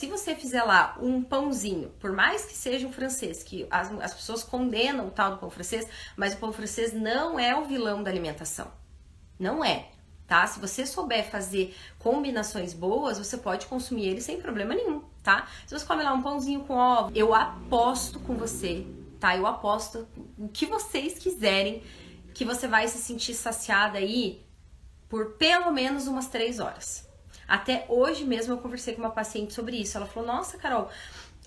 Se você fizer lá um pãozinho, por mais que seja um francês, que as pessoas condenam o tal do pão francês, mas o pão francês não é o vilão da alimentação. Não é, tá? Se você souber fazer combinações boas, você pode consumir ele sem problema nenhum, tá? Se você come lá um pãozinho com ovo, eu aposto com você, tá? Eu aposto o que vocês quiserem, que você vai se sentir saciada aí por pelo menos umas 3 horas. Até hoje mesmo eu conversei com uma paciente sobre isso. Ela falou, nossa, Carol,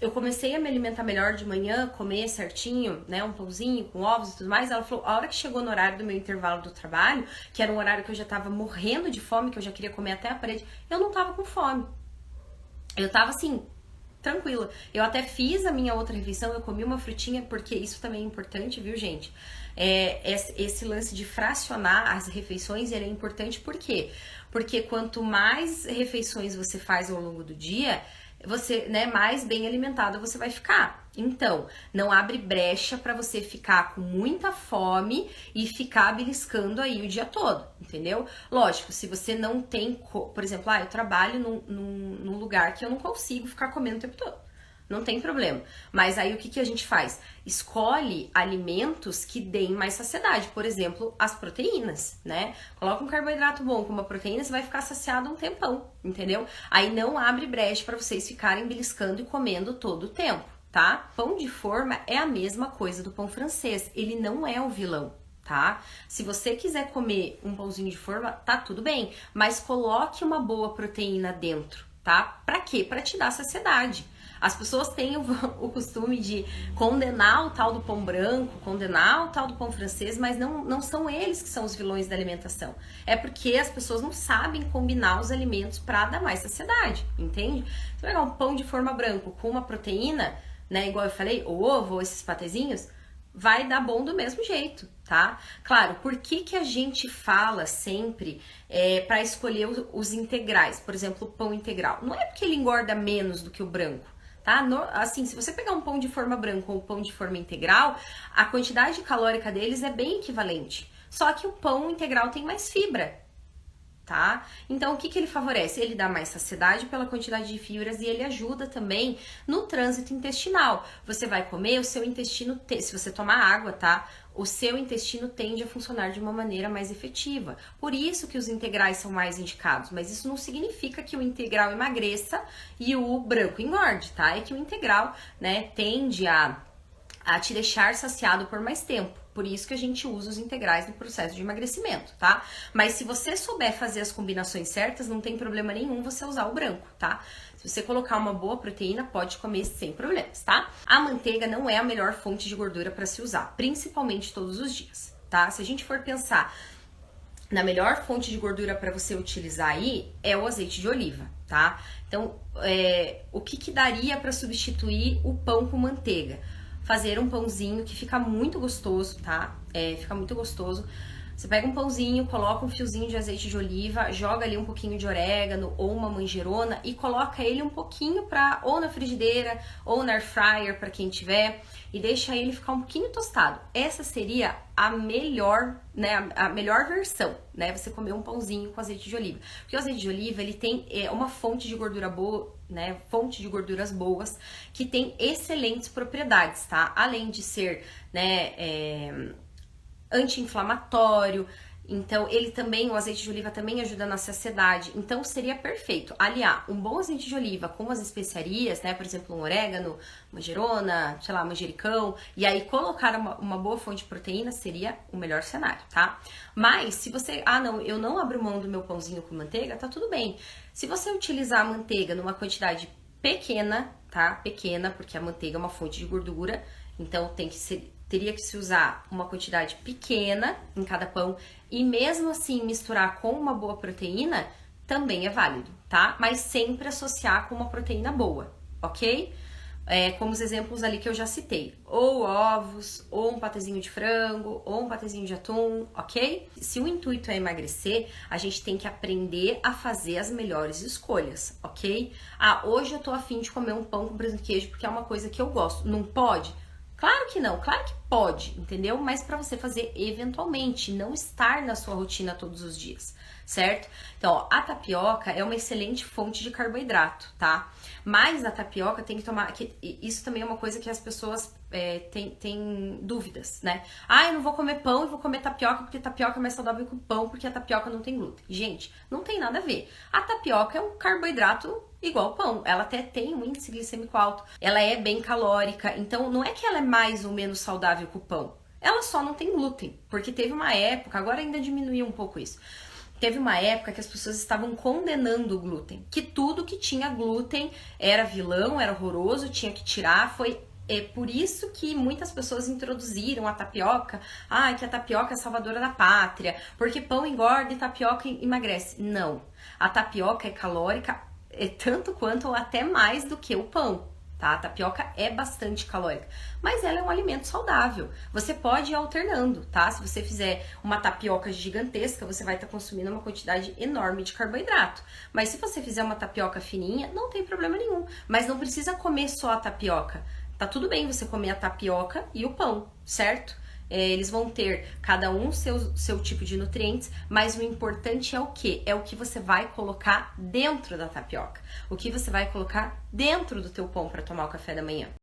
eu comecei a me alimentar melhor de manhã, comer certinho, né, um pãozinho com ovos e tudo mais. Ela falou, a hora que chegou no horário do meu intervalo do trabalho, que era um horário que eu já tava morrendo de fome, que eu já queria comer até a parede, eu não tava com fome. Eu tava assim, tranquila. Eu até fiz a minha outra refeição, eu comi uma frutinha, porque isso também é importante, viu, gente? Esse lance de fracionar as refeições, ele é importante por quê? Porque quanto mais refeições você faz ao longo do dia, você, né, mais bem alimentada você vai ficar. Então, não abre brecha para você ficar com muita fome e ficar beliscando aí o dia todo, entendeu? Lógico, se você não tem, por exemplo, eu trabalho num lugar que eu não consigo ficar comendo o tempo todo. Não tem problema. Mas aí o que a gente faz? Escolhe alimentos que deem mais saciedade. Por exemplo, as proteínas, né? Coloca um carboidrato bom com uma proteína, você vai ficar saciado um tempão, entendeu? Aí não abre brecha para vocês ficarem beliscando e comendo todo o tempo, tá? Pão de forma é a mesma coisa do pão francês. Ele não é o vilão, tá? Se você quiser comer um pãozinho de forma, tá tudo bem. Mas coloque uma boa proteína dentro, tá? Pra quê? Pra te dar saciedade. As pessoas têm o costume de condenar o tal do pão branco, condenar o tal do pão francês, mas não são eles que são os vilões da alimentação. É porque as pessoas não sabem combinar os alimentos para dar mais saciedade, entende? Se pegar um pão de forma branco com uma proteína, né, igual eu falei, o ovo ou esses patezinhos, vai dar bom do mesmo jeito, tá? Claro, por que a gente fala sempre para escolher os integrais? Por exemplo, o pão integral. Não é porque ele engorda menos do que o branco. Tá? Assim, se você pegar um pão de forma branca ou um pão de forma integral, a quantidade calórica deles é bem equivalente. Só que o pão integral tem mais fibra, tá? Então, o que ele favorece? Ele dá mais saciedade pela quantidade de fibras e ele ajuda também no trânsito intestinal. Você vai comer, o seu intestino, se você tomar água, tá? O seu intestino tende a funcionar de uma maneira mais efetiva. Por isso que os integrais são mais indicados, mas isso não significa que o integral emagreça e o branco engorde, tá? É que o integral, né, tende a te deixar saciado por mais tempo. Por isso que a gente usa os integrais no processo de emagrecimento, tá? Mas se você souber fazer as combinações certas, não tem problema nenhum você usar o branco, tá? Se você colocar uma boa proteína, pode comer sem problemas, tá? A manteiga não é a melhor fonte de gordura para se usar, principalmente todos os dias, tá? Se a gente for pensar na melhor fonte de gordura para você utilizar aí, é o azeite de oliva, tá? Então, o que daria para substituir o pão com manteiga? Fazer um pãozinho que fica muito gostoso, tá? Fica muito gostoso. Você pega um pãozinho, coloca um fiozinho de azeite de oliva, joga ali um pouquinho de orégano ou uma manjerona e coloca ele um pouquinho ou na frigideira ou na air fryer para quem tiver e deixa ele ficar um pouquinho tostado. Essa seria a melhor, né, a melhor versão, né? Você comer um pãozinho com azeite de oliva. Porque o azeite de oliva, ele tem uma fonte de gordura boa, né? Fonte de gorduras boas que tem excelentes propriedades, tá? Além de ser, né, anti-inflamatório, então ele também, o azeite de oliva também ajuda na saciedade, então seria perfeito aliar um bom azeite de oliva com as especiarias, né, por exemplo, um orégano, manjerona, sei lá, manjericão, e aí colocar uma boa fonte de proteína seria o melhor cenário, tá? Mas se você, não, eu não abro mão do meu pãozinho com manteiga, tá tudo bem. Se você utilizar a manteiga numa quantidade pequena, tá? Pequena, porque a manteiga é uma fonte de gordura, então teria que se usar uma quantidade pequena em cada pão e mesmo assim misturar com uma boa proteína também é válido, tá? Mas sempre associar com uma proteína boa, ok? Como os exemplos ali que eu já citei, ou ovos, ou um patezinho de frango, ou um patezinho de atum, ok? Se o intuito é emagrecer, a gente tem que aprender a fazer as melhores escolhas, ok? Hoje eu tô afim de comer um pão com presunto e queijo porque é uma coisa que eu gosto. Não pode? Claro que não, claro que pode, entendeu? Mas para você fazer eventualmente, não estar na sua rotina todos os dias, certo? Então, ó, a tapioca é uma excelente fonte de carboidrato, tá? Mas na tapioca tem que tomar. Isso também é uma coisa que as pessoas têm dúvidas, né? Ah, eu não vou comer pão e vou comer tapioca porque tapioca é mais saudável que o pão, porque a tapioca não tem glúten. Gente, não tem nada a ver. A tapioca é um carboidrato igual o pão. Ela até tem um índice glicêmico alto. Ela é bem calórica. Então, não é que ela é mais ou menos saudável que o pão. Ela só não tem glúten. Porque teve uma época, agora ainda diminuiu um pouco isso. Teve uma época que as pessoas estavam condenando o glúten. Que tudo que tinha glúten era vilão, era horroroso, tinha que tirar. Foi por isso que muitas pessoas introduziram a tapioca. Ah, que a tapioca é salvadora da pátria. Porque pão engorda e tapioca emagrece. Não. A tapioca é calórica tanto quanto ou até mais do que o pão, tá? A tapioca é bastante calórica, mas ela é um alimento saudável. Você pode ir alternando, tá? Se você fizer uma tapioca gigantesca, você vai estar consumindo uma quantidade enorme de carboidrato. Mas se você fizer uma tapioca fininha, não tem problema nenhum. Mas não precisa comer só a tapioca. Tá tudo bem você comer a tapioca e o pão, certo? Eles vão ter cada um seu tipo de nutrientes, mas o importante é o quê? É o que você vai colocar dentro da tapioca. O que você vai colocar dentro do teu pão para tomar o café da manhã.